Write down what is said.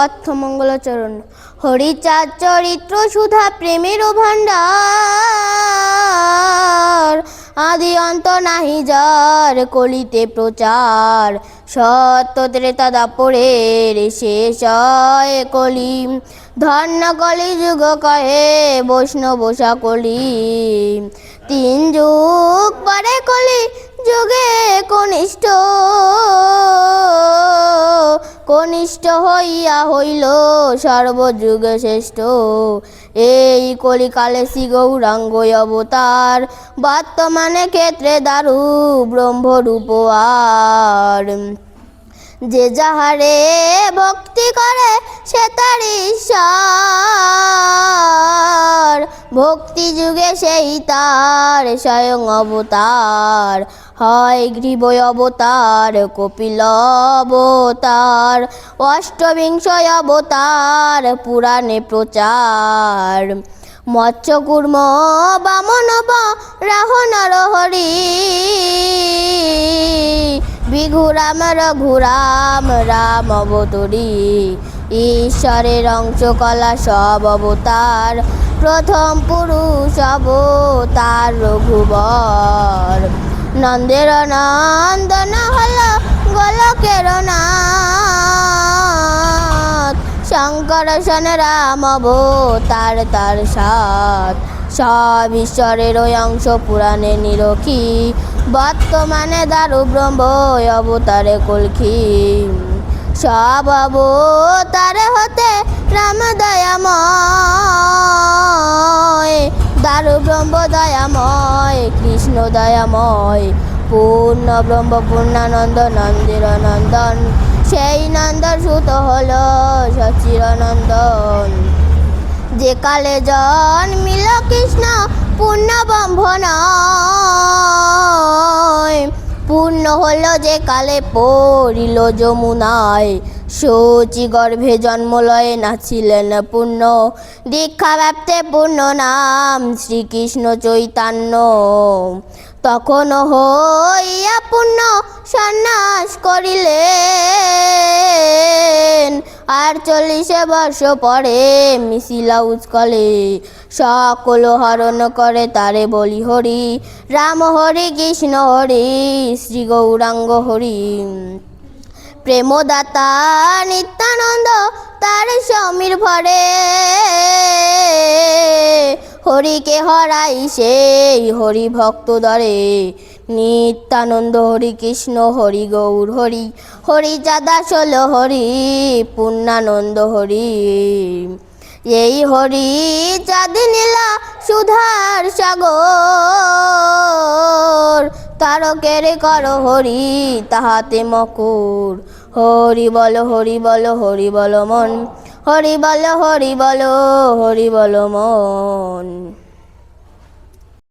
অর্থমঙ্গলাচরণ। হরিচাঁদ চরিত্র সুধা প্রেমের ভাণ্ডার, আদি অন্ত নাহি যার কলিতে প্রচার। সত্য ত্রেতা দাপরের শেষ হয় কলি, ধন্য কলি যুগ কহে বৈষ্ণব সকলি। 3 যুগ পরে কলি যুগে কনিষ্ঠ, কনিষ্ঠ হইয়া হইল সর্বযুগে শ্রেষ্ঠ। এই কলিকালে শ্রী গৌরাঙ্গ অবতার, বর্তমানে ক্ষেত্রে দারু ব্রহ্মরূপ আর। যে যাহারে ভক্তি করে সে তার ঈশ্বর, ভক্তি যুগে সেই তার স্বয়ং অবতার। হয় গ্রীব অবতার, কপিল অবতার, অষ্টবিংশ অবতার পুরাণে প্রচার। মৎস্য কুর্ম বামন রাহ নরহরি, বিঘুরাম রঘুরাম রাম অবতরী। ঈশ্বরের অংশ কলা সব অবতার, প্রথম পুরুষ অবতার রঘুবর। নন্দের নন্দন হল গোলকের নাথ, শঙ্কর শন রাম অবতার তার সাথ। সব ঈশ্বরের অংশ পুরাণে নিরখি, বর্তমানে দারু ব্রহ্ম অবতারে কলকি। সব অবতারে হতে রাম দয়াময়, দারু ব্রহ্ম দয়াময়, কৃষ্ণ দয়াময়। পূর্ণ ব্রহ্ম পূর্ণানন্দ নন্দের নন্দন, সেই নন্দন সুত হল সচিরানন্দন। যে কালে জন্মিল কৃষ্ণ পূর্ণ ব্রহ্ম নয়, পূর্ণ হল যে কালে পড়িল যমুনায়। শচী গর্ভে জন্মলয়ে নাছিলেন পূর্ণ, দীক্ষা ব্যাপ্তে পূর্ণ নাম শ্রীকৃষ্ণ চৈতন্য। তখন হইয়া পূর্ণ সন্ন্যাস করিলেন, 48 বর্ষ পরে মিশিলা উৎকলে। সকল হরণ করে তারে বলি হরি, রাম হরি কৃষ্ণ হরি শ্রী গৌরাঙ্গ হরি। প্রেমদাতা নিত্যানন্দ তার সমীর ভরে, হরিকে হরাই সেই হরি ভক্ত দরে। নিত্যানন্দ হরি কৃষ্ণ হরি গৌর হরি, হরি চাঁদাস হল হরি পূর্ণানন্দ হরি। এই হরি চাঁদ নীলা সুধার সাগর, তারকের কর হরি তাহাতে মকর। হরি বল হরি বল হরি বল মন, হরি বল হরি বল হরি বল মন।